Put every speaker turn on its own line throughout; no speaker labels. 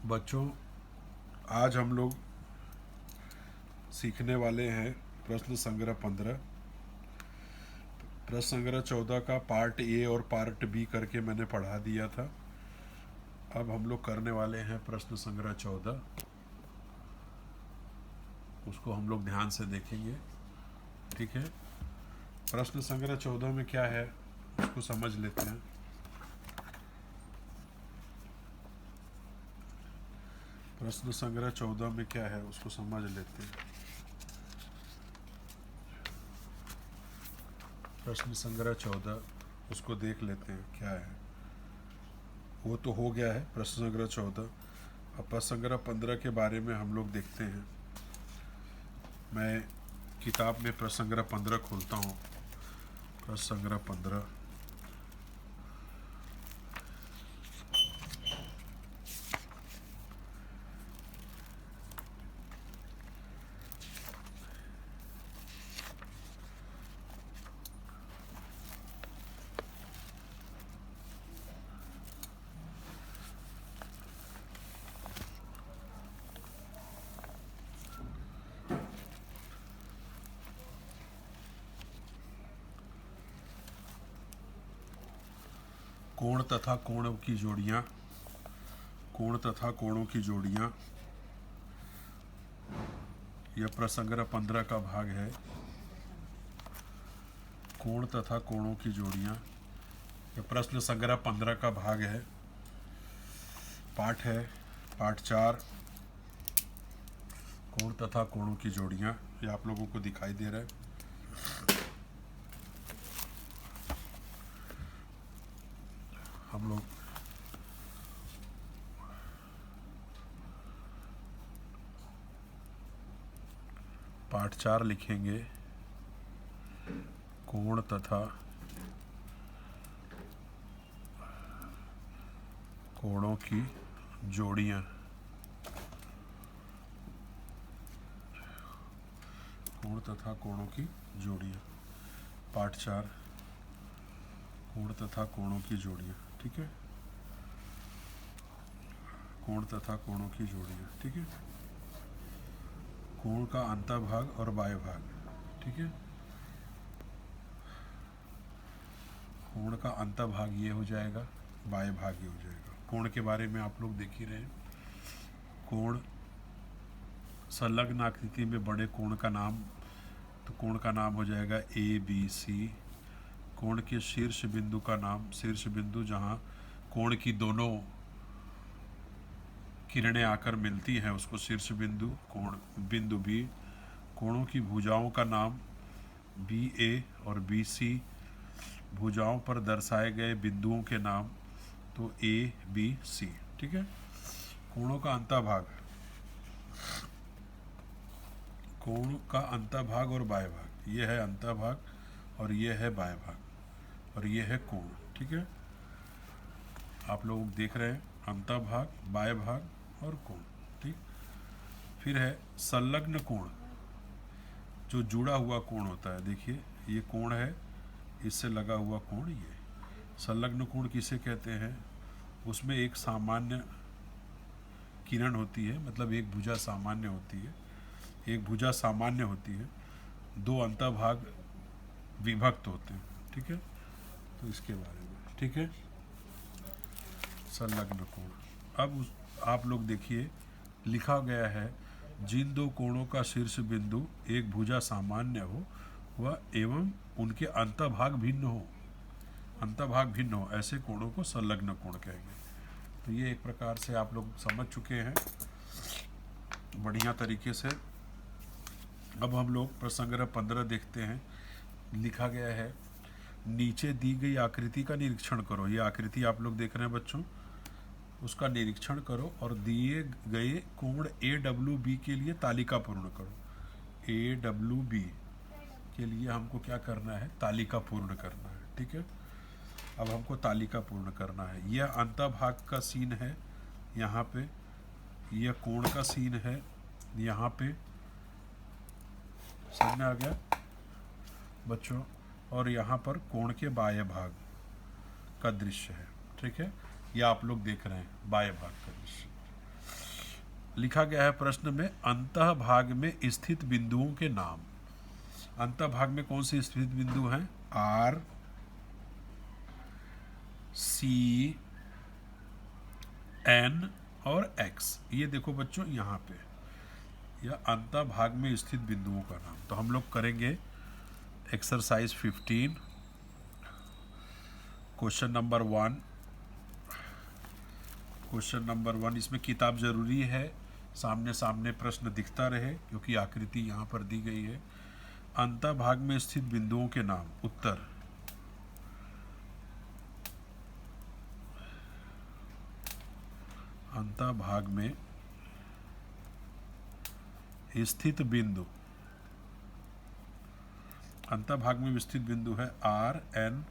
बच्चों, आज हम लोग सीखने वाले हैं प्रश्न संग्रह 15। प्रश्न संग्रह 14 का पार्ट ए और पार्ट बी करके मैंने पढ़ा दिया था। अब हम लोग करने वाले हैं प्रश्न संग्रह 14। उसको हम लोग ध्यान से देखेंगे, ठीक है। प्रश्न संग्रह 14 में क्या है उसको समझ लेते हैं। प्रश्न संग्रह 14 में क्या है उसको समझ लेते हैं। प्रश्न संग्रह 14 उसको देख लेते हैं क्या है। वो तो हो गया है प्रश्न संग्रह 14। अब प्रश्न संग्रह 15 के बारे में हम लोग देखते हैं। मैं किताब में प्रश्न संग्रह 15 खोलता हूँ। प्रश्न संग्रह 15, कोण तथा कोणों की जोड़ियाँ। कोण तथा कोणों की जोड़ियाँ, यह प्रश्न संग्रह 15 का भाग है। कोण तथा कोणों की जोड़ियाँ, यह प्रश्न संग्रह 15 का भाग है। पाठ है पाठ 4, कोण तथा कोणों की जोड़ियाँ। ये आप लोगों को दिखाई दे रहा है। हम लोग पाठ 4 लिखेंगे। कोण तथा कोणों की जोड़ियाँ। कोण तथा कोणों की जोड़ियाँ, पाठ 4, कोण तथा कोणों की जोड़ियाँ, ठीक है। कोण तथा कोणों की जोड़ियाँ, ठीक है। कोण का अंतःभाग और बाह्य भाग, ठीक है। कोण का अंतःभाग ये हो जाएगा, बाह्य भाग ये हो जाएगा। कोण के बारे में आप लोग देख ही रहे हैं। कोण संलग्न आकृति में बड़े कोण का नाम, तो कोण का नाम हो जाएगा ए बी सी। कोण के शीर्ष बिंदु का नाम, शीर्ष बिंदु जहाँ कोण की दोनों किरणें आकर मिलती हैं उसको शीर्ष बिंदु, कोण बिंदु बी। कोणों की भुजाओं का नाम बी ए और बी सी। भुजाओं पर दर्शाए गए बिंदुओं के नाम तो ए बी सी, ठीक है। कोणों का अंतःभाग, कोण का अंतःभाग और बाह्य भाग, ये है अंतःभाग और ये है बाह्य भाग और ये है कोण, ठीक है। आप लोग देख रहे हैं अंतःभाग, बाह्य भाग और कोण, ठीक। फिर है संलग्न कोण, जो जुड़ा हुआ कोण होता है। देखिए ये कोण है, इससे लगा हुआ कोण ये संलग्न कोण किसे कहते हैं। उसमें एक सामान्य किरण होती है, मतलब एक भुजा सामान्य होती है। एक भुजा सामान्य होती है, दो अंतःभाग विभक्त होते हैं, ठीक है। तो इसके बारे में, ठीक है, संलग्न कोण। अब आप लोग देखिए लिखा गया है, जिन दो कोणों का शीर्ष बिंदु एक भुजा सामान्य हो वह एवं उनके अंतःभाग भिन्न हो, अंतःभाग भिन्न हो, ऐसे कोणों को संलग्न कोण कहेंगे। तो ये एक प्रकार से आप लोग समझ चुके हैं बढ़िया तरीके से। अब हम लोग प्रश्न संग्रह 15 देखते हैं। लिखा गया है, नीचे दी गई आकृति का निरीक्षण करो। ये आकृति आप लोग देख रहे हैं बच्चों, उसका निरीक्षण करो और दिए गए कोण ए डब्ल्यू बी के लिए तालिका पूर्ण करो। ए डब्ल्यू बी के लिए हमको क्या करना है, तालिका पूर्ण करना है, ठीक है। अब हमको तालिका पूर्ण करना है। यह अंतःभाग का सीन है यहाँ पे, यह कोण का सीन है यहाँ पे, समझ में आ गया बच्चों। और यहाँ पर कोण के बाह्य भाग का दृश्य है, ठीक है। ये आप लोग देख रहे हैं बाह्य भाग का दृश्य। लिखा गया है प्रश्न में अंतः भाग में स्थित बिंदुओं के नाम। अंतः भाग में कौन से स्थित बिंदु हैं? आर, सी, एन और एक्स। ये देखो बच्चों यहाँ पे यह अंतः भाग में स्थित बिंदुओं का नाम। तो हम लोग करेंगे exercise 15 question number 1। Question number 1 इसमें किताब जरूरी है, सामने सामने प्रश्न दिखता रहे क्योंकि आकृति यहाँ पर दी गई है। अंतः भाग में स्थित बिंदुओं के नाम। उत्तर अंतः भाग में स्थित बिंदु, अंतः भाग में स्थित बिंदु है R N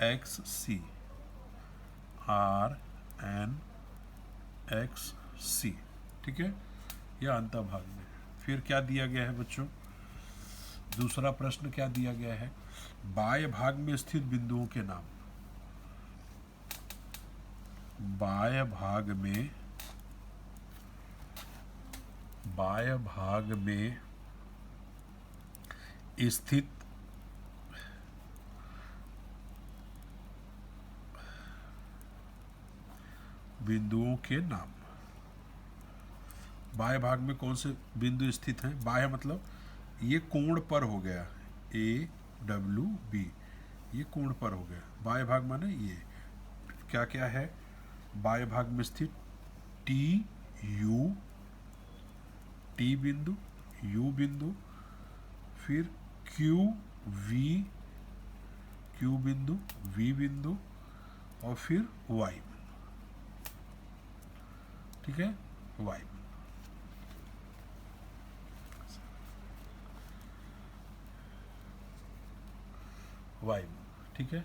X C. R N X C, ठीक है, यह अंतः भाग में। फिर क्या दिया गया है बच्चों? दूसरा प्रश्न क्या दिया गया है? बाह्य भाग में स्थित बिंदुओं के नाम। बाह्य भाग में स्थित बिंदुओं के नाम। बाह्य भाग में कौन से बिंदु स्थित हैं? बाह्य मतलब ये कोण पर हो गया, ए डब्ल्यू बी, ये कोण पर हो गया। बाह्य भाग माने ये क्या क्या है? बाह्य भाग में स्थित टी यू, टी बिंदु, यू बिंदु, फिर क्यू वी, क्यू बिंदु, वी बिंदु और फिर वाई बिंदु, ठीक है, वाई बिंदु। वाई बिंदु, ठीक है,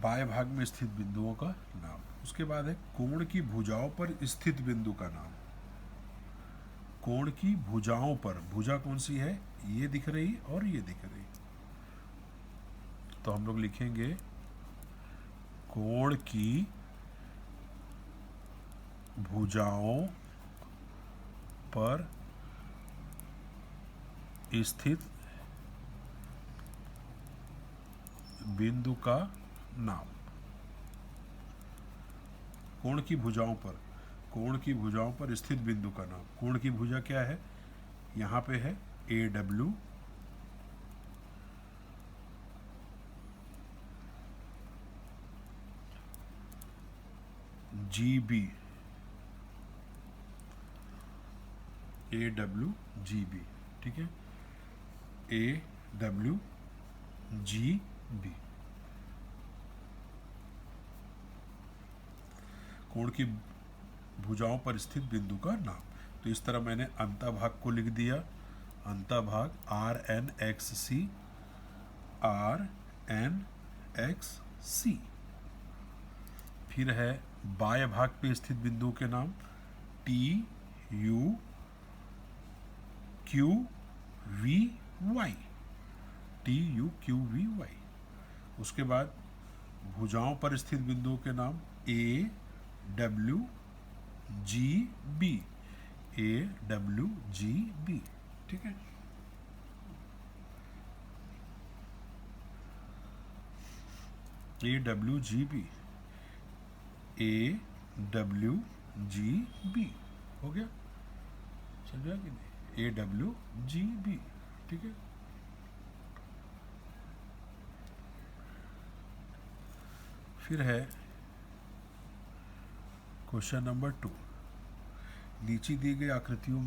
बाह्य भाग में स्थित बिंदुओं का नाम। उसके बाद है कोण की भुजाओं पर स्थित बिंदु का नाम। कोण की भुजाओं पर, भुजा कौन सी है? ये दिख रही और ये दिख रही। तो हम लोग लिखेंगे कोण की भुजाओं पर स्थित बिंदु का नाम। कोण की भुजाओं पर, कोण की भुजाओं पर स्थित बिंदु का नाम। कोण की भुजा क्या है? यहाँ पे है A W, G B, A W G B, ठीक है, ए डब्ल्यू जी बी। कोण की भुजाओं पर स्थित बिंदु का नाम। तो इस तरह मैंने अंतः भाग को लिख दिया। अंतः भाग R N X C, R N X C. फिर है बाह्य भाग पे स्थित बिंदुओं के नाम। T U Q V Y, T U Q V Y. उसके बाद भुजाओं पर स्थित बिंदुओं के नाम। A W G B, A W G B, ठीक है। A W G B, A W G B हो गया, समझा कि नहीं? ए डब्ल्यू जी बी, ठीक है। फिर है क्वेश्चन नंबर 2। नीचे दी गई आकृतियों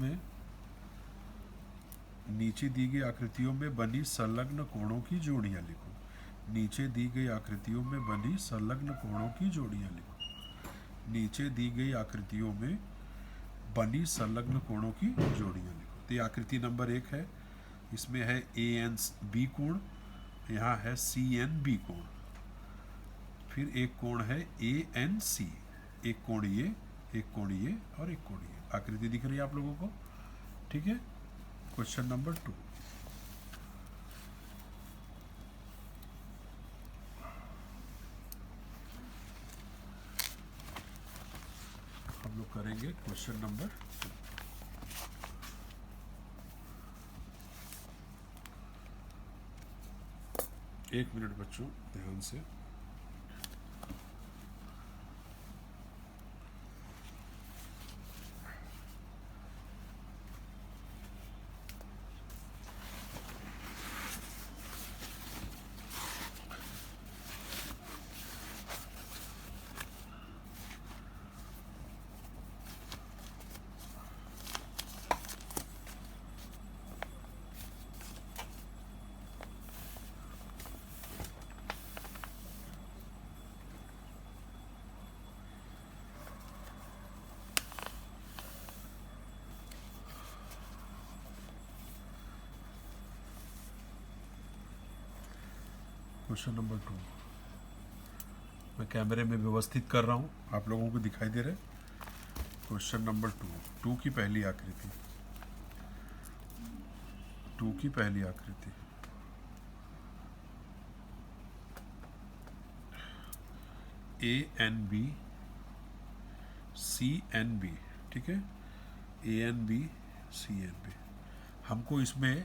में बनी संलग्न कोणों की जोड़ियां लिखो। नीचे दी गई आकृतियों में बनी संलग्न कोणों की जोड़ियां लिखो। नीचे दी गई आकृतियों में बनी संलग्न कोणों की जोड़ियां लिखो। तो ये आकृति नंबर 1 है। इसमें है ए एन बी कोण, यहाँ है सी एन बी कोण। फिर एक कोण है ए एन सी, एक कोण ये, एक कोण ये और एक कोण ये। आकृति दिख रही है आप लोगों को, ठीक है। Question number 2। हम लोग करेंगे क्वेश्चन नंबर 1 मिनट बच्चों, ध्यान से। क्वेश्चन नंबर 2 मैं कैमरे में व्यवस्थित कर रहा हूँ, आप लोगों को दिखाई दे रहा है। क्वेश्चन नंबर 2 की पहली आकृति, 2 की पहली आकृति। A N B C N B, ठीक है, A N B C N B. हमको इसमें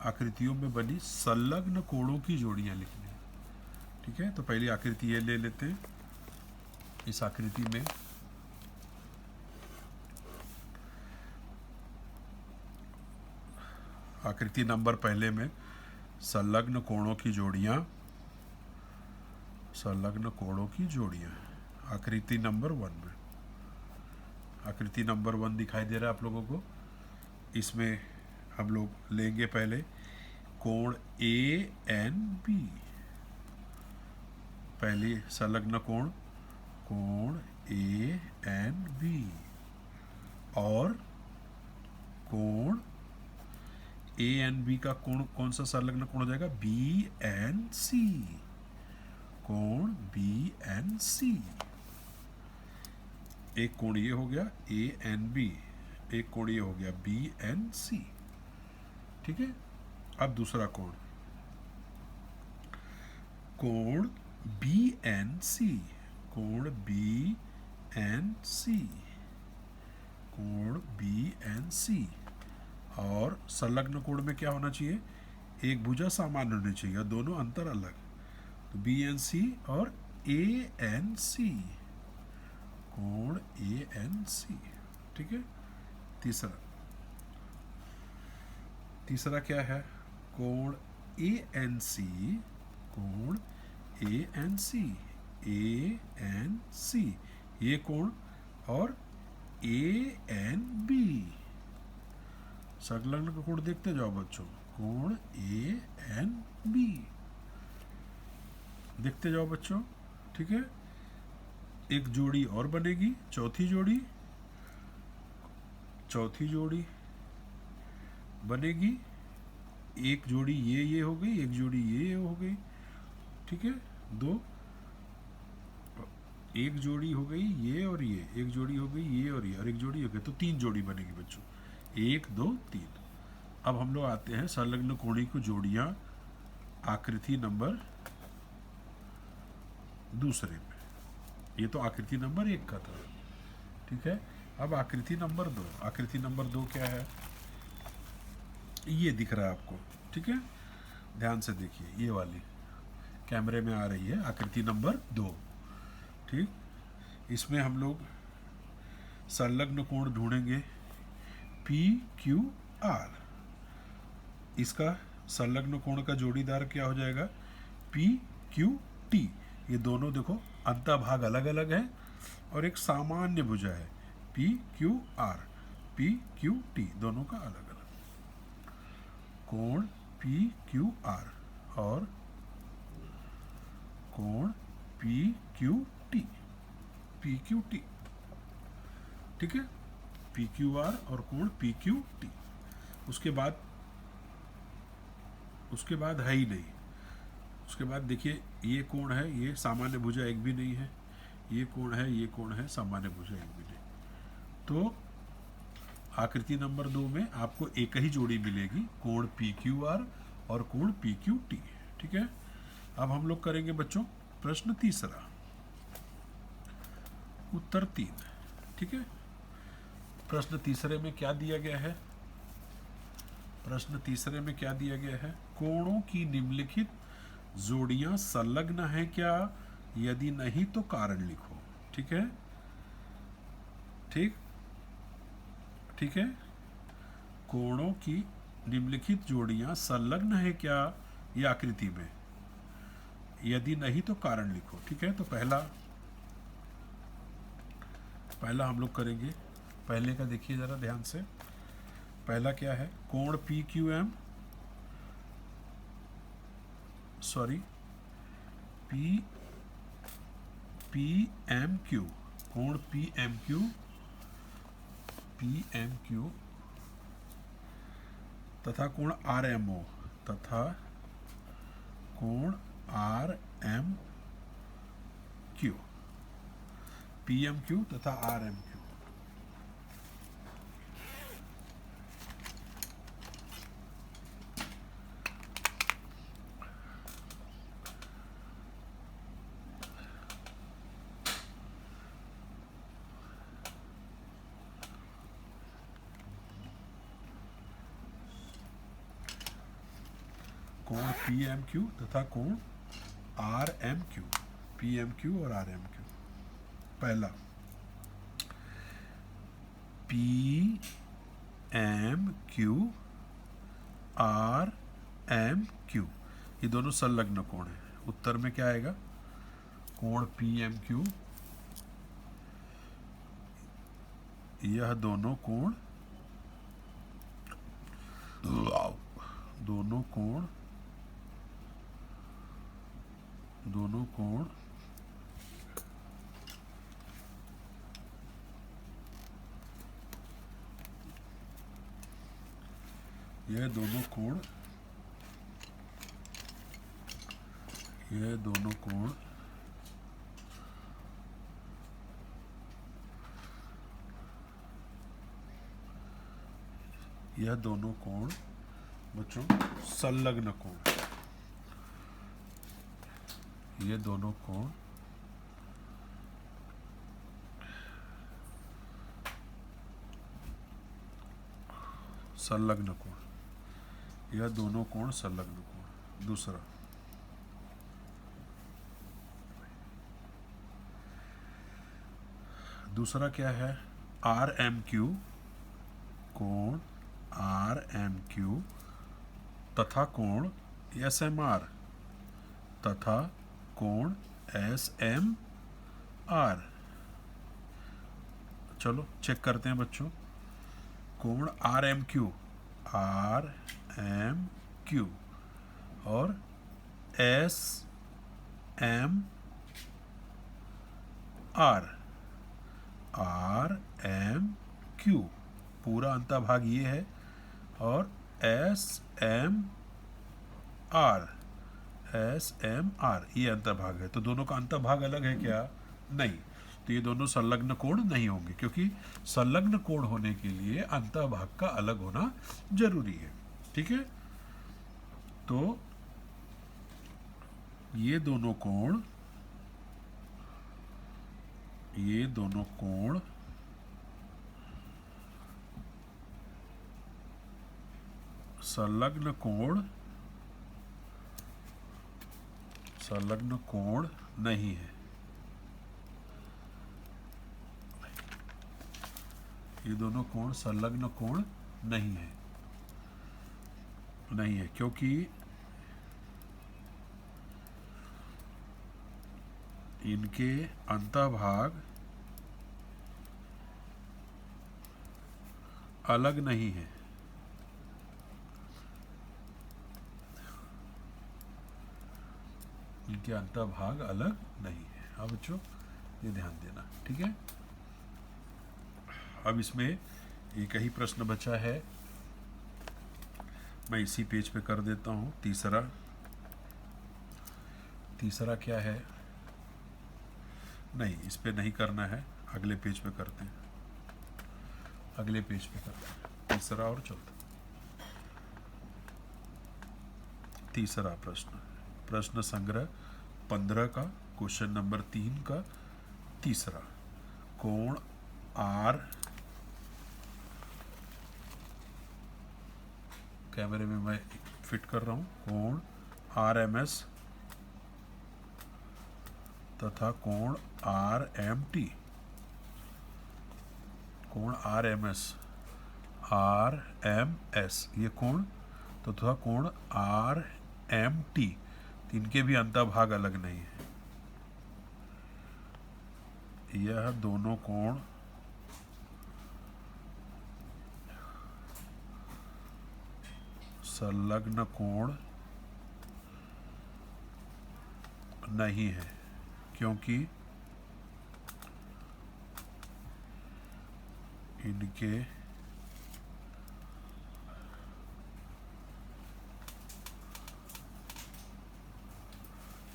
आकृतियों में बनी संलग्न कोणों की जोड़ियां लिखनी है, ठीक है। तो पहली आकृति ये ले लेते हैं। इस आकृति में आकृति नंबर पहले में संलग्न कोणों की जोड़ियां, संलग्न कोणों की जोड़ियां आकृति नंबर 1 में। आकृति नंबर 1 दिखाई दे रहा है आप लोगों को। इसमें हम लोग लेंगे पहले कोण ए एन बी, पहली संलग्न कोण, कोण ए एन बी, और कोण ए एन बी का कोण कौन सा संलग्न कोण हो जाएगा? बी एन सी, कोण बी एन सी। एक कोण ये हो गया ए एन बी, एक कोण ये हो गया बी एन सी, ठीक है। अब दूसरा कोण, कोण बी एन सी, कोण बी एन सी, कोण बी एन सी। और संलग्न कोण में क्या होना चाहिए? एक भुजा सामान्य होनी चाहिए, दोनों अंतर अलग। तो बी एन सी और ए एन सी, कोण ए एन सी, ठीक है। तीसरा क्या है? कोण ए एन सी, कोण A N C, A N C, ये कोण, और ए एन बी। संलग्न कोण देखते जाओ बच्चों, कोण ए एन बी देखते जाओ बच्चों, ठीक है। एक जोड़ी और बनेगी, चौथी जोड़ी बनेगी। एक जोड़ी ये हो गई, एक जोड़ी ये हो गई, ठीक है। दो, एक जोड़ी हो गई ये और ये, एक जोड़ी हो गई ये और ये, और एक जोड़ी हो गई, तो 3 जोड़ी बनेगी बच्चों, 1 2 3। अब हम लोग आते हैं संलग्न कोणीय की जोड़ियां आकृति नंबर 2 में। ये तो आकृति नंबर 1 का था, ठीक है। अब आकृति नंबर 2, आकृति नंबर 2 क्या है? ये दिख रहा है आपको, ठीक है। ध्यान से देखिए, ये वाली कैमरे में आ रही है आकृति नंबर 2, ठीक। इसमें हम लोग संलग्न कोण ढूंढेंगे पी क्यू आर। इसका संलग्न कोण का जोड़ीदार क्या हो जाएगा? P Q T. ये दोनों देखो अंतःभाग अलग अलग है और एक सामान्य भुजा है, P Q R, P Q T, दोनों का अलग अलग कोण पी क्यू आर और कोण P Q T, P Q T, ठीक है। पी क्यू आर और कोण पी क्यू टी। उसके बाद है ही नहीं। उसके बाद देखिए, ये कोण है, ये सामान्य भुजा एक भी नहीं है, ये कोण है, ये कोण है, सामान्य भुजा एक भी नहीं। तो आकृति नंबर 2 में आपको एक ही जोड़ी मिलेगी, कोण पी क्यू आर और कोण पी क्यू टी, ठीक है। अब हम लोग करेंगे बच्चों प्रश्न तीसरा, उत्तर 3, ठीक है। प्रश्न तीसरे में क्या दिया गया है? प्रश्न तीसरे में क्या दिया गया है? कोणों की निम्नलिखित जोड़ियां संलग्न हैं क्या? यदि नहीं तो कारण लिखो। ठीक है, ठीक ठीक है। कोणों की निम्नलिखित जोड़ियां संलग्न है क्या ये आकृति में? यदि नहीं तो कारण लिखो। ठीक है, तो पहला हम लोग करेंगे। पहले का देखिए जरा ध्यान से। पहला क्या है? कोण P Q M, sorry P M Q, कोण पी एम क्यू तथा कोण आर एम ओ, तथा कोण R M Q, P M Q तथा आर एम क्यू। कोण पी एम क्यू तथा कोण R M Q, P M Q और आर एम क्यू। पहला P M Q R M Q, ये दोनों संलग्न कोण है। उत्तर में क्या आएगा? कोण पी एम क्यू, यह दोनों कोण यह दोनों कोण बच्चों संलग्न कोण, ये दोनों कोण संलग्न कोण, यह दोनों कोण संलग्न कोण। दूसरा क्या है? आर एम क्यू, कोण आर एम क्यू तथा कोण एस एम आर, तथा कोण एस एम आर। चलो चेक करते हैं बच्चों। कोण आर एम क्यू और S M R M Q, पूरा अंतःभाग ये है, और एस एम आर ये अंतःभाग है। तो दोनों का अंतःभाग अलग है क्या? नहीं। तो ये दोनों संलग्न कोण नहीं होंगे, क्योंकि संलग्न कोण होने के लिए अंतःभाग का अलग होना जरूरी है। ठीक है, तो ये दोनों कोण संलग्न कोण नहीं है। ये दोनों कोण संलग्न कोण नहीं है, क्योंकि इनके अंतःभाग अलग नहीं है। इनके अंतःभाग अलग नहीं है। अब बच्चों ये ध्यान देना। ठीक है, अब इसमें एक ही प्रश्न बचा है, मैं इसी पेज पे कर देता हूँ। तीसरा क्या है? नहीं, इस पे नहीं करना है, अगले पेज पे करते हैं। तीसरा और चौथा। तीसरा प्रश्न संग्रह 15 का क्वेश्चन नंबर 3 का तीसरा। कोण आर कैमरे में मैं फिट कर रहा हूँ, कोण RMS तथा कोण RMT। कोण RMS ये कोण तथा कोण RMT, इनके भी अंतःभाग अलग नहीं है। यह दोनों कोण संलग्न कोण नहीं है, क्योंकि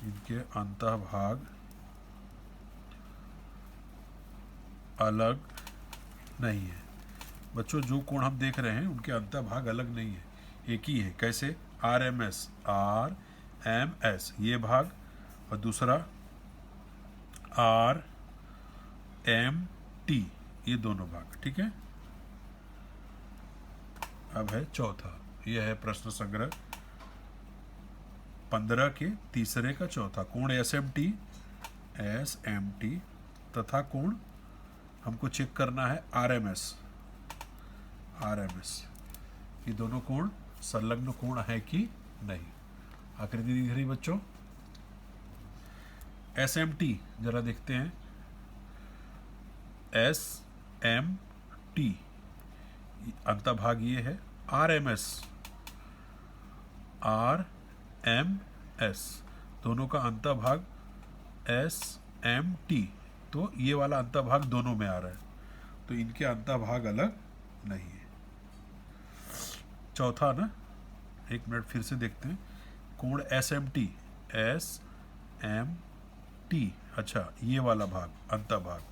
इनके अंतःभाग अलग नहीं है। बच्चों जो कोण हम देख रहे हैं उनके अंतःभाग अलग नहीं है, एक ही है। कैसे? RMS ये भाग और दूसरा RMT ये दोनों भाग। ठीक है। अब है चौथा, यह है प्रश्न संग्रह 15 के तीसरे का चौथा। कोण SMT तथा कोण हमको चेक करना है RMS ये दोनों कोण संलग्न कोण है कि नहीं। आकृति दिख रही बच्चों? SMT जरा देखते हैं। SMT अंतःभाग ये है। RMS दोनों का अंतःभाग SMT, तो ये वाला अंतःभाग दोनों में आ रहा है, तो इनके अंतःभाग अलग नहीं है। चौथा ना, एक मिनट फिर से देखते हैं। कोण SMT अच्छा ये वाला भाग अंतःभाग,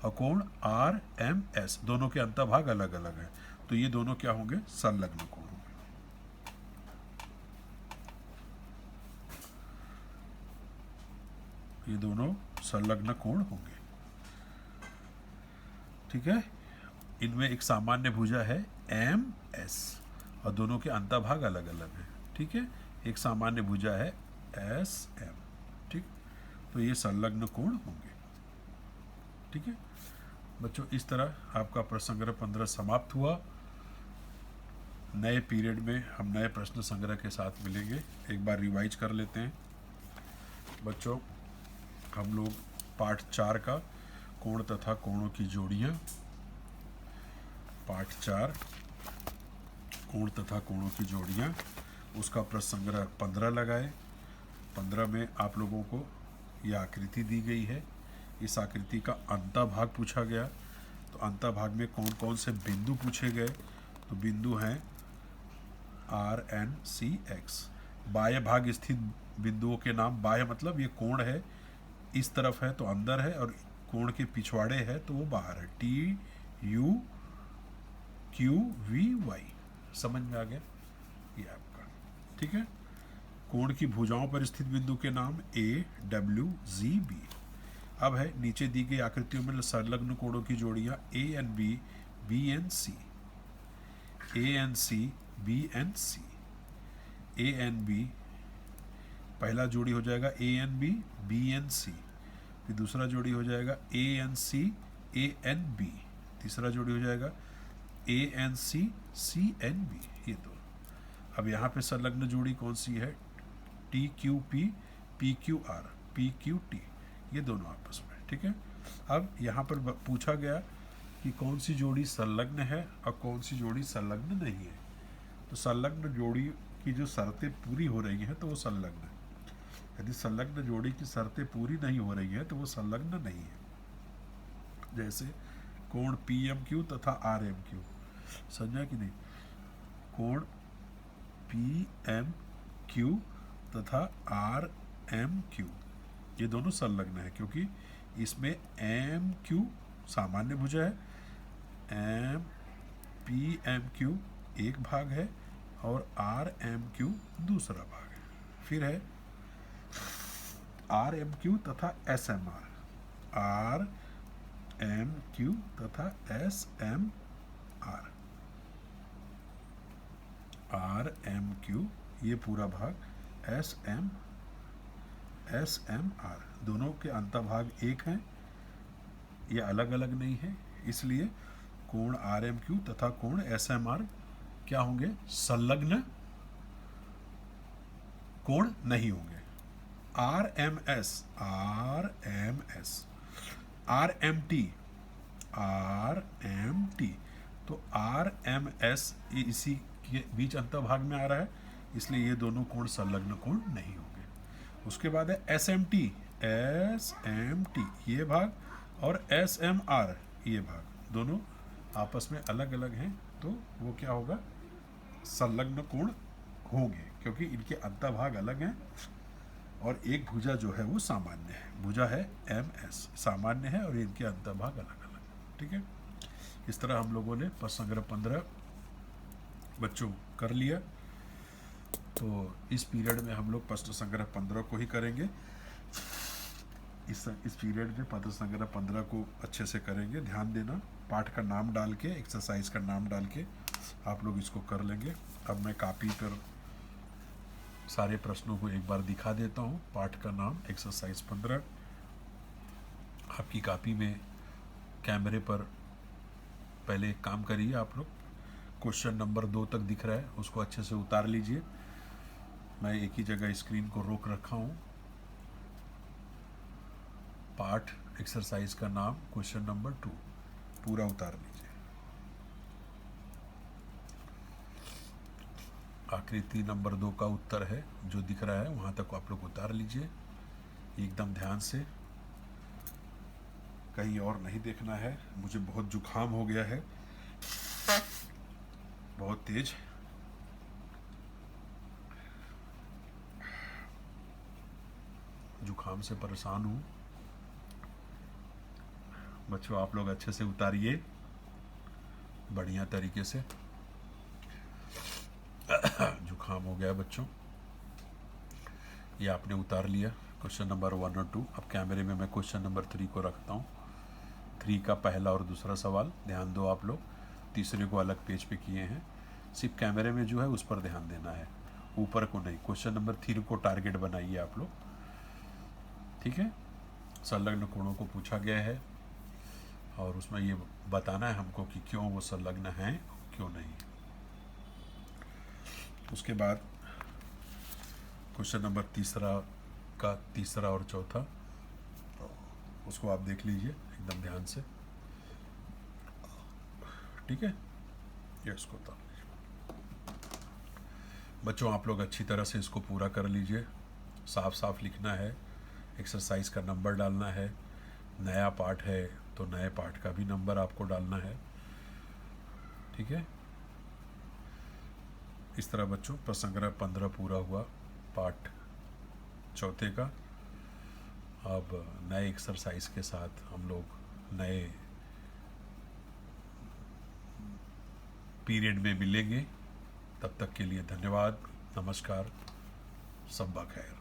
और कोण RMS दोनों के अंतःभाग अलग अलग है, तो ये दोनों क्या होंगे? संलग्न कोण होंगे। ये दोनों संलग्न कोण होंगे। ठीक है। इनमें एक सामान्य भुजा है MS और दोनों के अंतःभाग अलग अलग है। ठीक है। एक सामान्य भुजा है SM। ठीक, तो ये संलग्न कोण होंगे। ठीक है बच्चों, इस तरह आपका प्रश्न संग्रह 15 समाप्त हुआ। नए पीरियड में हम नए प्रश्न संग्रह के साथ मिलेंगे। एक बार रिवाइज कर लेते हैं बच्चों। हम लोग पाठ 4 का कोण तथा कोणों की जोड़ियाँ, पाठ 4 कोण तथा कोणों की जोड़ियाँ, उसका प्रश्न संग्रह 15 लगाए। 15 में आप लोगों को यह आकृति दी गई है। इस आकृति का अंतःभाग पूछा गया, तो अंतःभाग में कौन कौन से बिंदु पूछे गए? तो बिंदु हैं RNCX। बाह्य भाग स्थित बिंदुओं के नाम, बाह्य मतलब ये कोण है, इस तरफ है तो अंदर है, और कोण के पिछवाड़े है तो वो बाहर है। TUQVY समझ में आ गया ये आपका। ठीक है। कोण की भुजाओं पर स्थित बिंदु के नाम AWGB। अब है नीचे दी गई आकृतियों में संलग्न कोणों की जोड़ियां ANB BNC। ANB पहला जोड़ी हो जाएगा ANB BNC, फिर दूसरा जोड़ी हो जाएगा ANC ANB, तीसरा जोड़ी हो जाएगा ANC CNB। ये दो। अब यहाँ पे संलग्न जोड़ी कौन सी है? TQP PQR PQT, ये दोनों आपस में। ठीक है। अब यहाँ पर पूछा गया कि कौन सी जोड़ी संलग्न है और कौन सी जोड़ी संलग्न नहीं है। तो संलग्न जोड़ी की जो शर्तें पूरी हो रही हैं तो वो संलग्न है। यदि संलग्न जोड़ी की शर्तें पूरी नहीं हो रही हैं तो वो संलग्न नहीं है। जैसे कोण PMQ तथा RMQ, समझा कि नहीं? कोण PMQ तथा RMQ ये दोनों संलग्न है, क्योंकि इसमें MQ सामान्य भुजा है, PMQ एक भाग है और RMQ दूसरा भाग है। फिर है RMQ तथा SMR, RMQ तथा SMR। RMQ, ये पूरा भाग SMR, दोनों के अंतभाग एक हैं, ये अलग अलग नहीं है, इसलिए कोण RMQ तथा कोण SMR क्या होंगे? संलग्न कोण नहीं होंगे। RMS, RMT, तो RMS इसी के बीच अंतर्भाग में आ रहा है, इसलिए ये दोनों कोण संलग्न कोण नहीं होंगे। उसके बाद है SMT, ये भाग, और SMR ये भाग, दोनों आपस में अलग अलग हैं, तो वो क्या होगा? संलग्न कोण होंगे, क्योंकि इनके अंतभाग अलग हैं और एक भुजा जो है वो सामान्य है। भुजा है MS, सामान्य है, और इनके अंतभाग अलग अलग। ठीक है, इस तरह हम लोगों ने प्रश्न संग्रह 15 बच्चों कर लिया। तो इस पीरियड में हम लोग प्रश्न संग्रह 15 को ही करेंगे। इस पीरियड में प्रश्न संग्रह 15 को अच्छे से करेंगे। ध्यान देना, पाठ का नाम डाल के, एक्सरसाइज का नाम डाल के आप लोग इसको कर लेंगे। अब मैं कॉपी पर सारे प्रश्नों को एक बार दिखा देता हूँ। पाठ का नाम एक्सरसाइज 15, आपकी कॉपी में कैमरे पर पहले एक काम करिए आप लोग, क्वेश्चन नंबर 2 तक दिख रहा है, उसको अच्छे से उतार लीजिए। मैं एक ही जगह स्क्रीन को रोक रखा हूँ। पाठ एक्सरसाइज का नाम क्वेश्चन नंबर 2 पूरा उतार लीजिए। आकृति नंबर 2 का उत्तर है जो दिख रहा है, वहाँ तक आप लोग उतार लीजिए एकदम ध्यान से, कहीं और नहीं देखना है। मुझे बहुत जुकाम हो गया है, बहुत तेज। जुकाम से परेशान हूँ। बच्चों आप लोग अच्छे से उतारिए बढ़िया तरीके से। जुकाम हो गया बच्चों। ये आपने उतार लिया क्वेश्चन नंबर 1 और 2। अब कैमरे में मैं क्वेश्चन नंबर 3 को रखता हूँ। 3 का पहला और दूसरा सवाल ध्यान दो आप लोग, तीसरे को अलग पेज पे किए हैं। सिर्फ कैमरे में जो है उस पर ध्यान देना है, ऊपर को नहीं। क्वेश्चन नंबर 3 को टारगेट बनाइए आप लोग, ठीक है। संलग्न कोणों को पूछा गया है और उसमें ये बताना है हमको कि क्यों वो संलग्न हैं, क्यों नहीं। उसके बाद क्वेश्चन नंबर तीसरा और चौथा, उसको आप देख लीजिए एकदम ध्यान से, ठीक है। ये इसको उतार लीजिए बच्चों। आप लोग अच्छी तरह से इसको पूरा कर लीजिए। साफ साफ लिखना है, एक्सरसाइज का नंबर डालना है। नया पाठ है तो नए पाठ का भी नंबर आपको डालना है, ठीक है। इस तरह बच्चों प्रश्न संग्रह 15 पूरा हुआ, पाठ चौथे का। अब नए एक्सरसाइज के साथ हम लोग नए पीरियड में मिलेंगे। तब तक के लिए धन्यवाद, नमस्कार, सब खैर।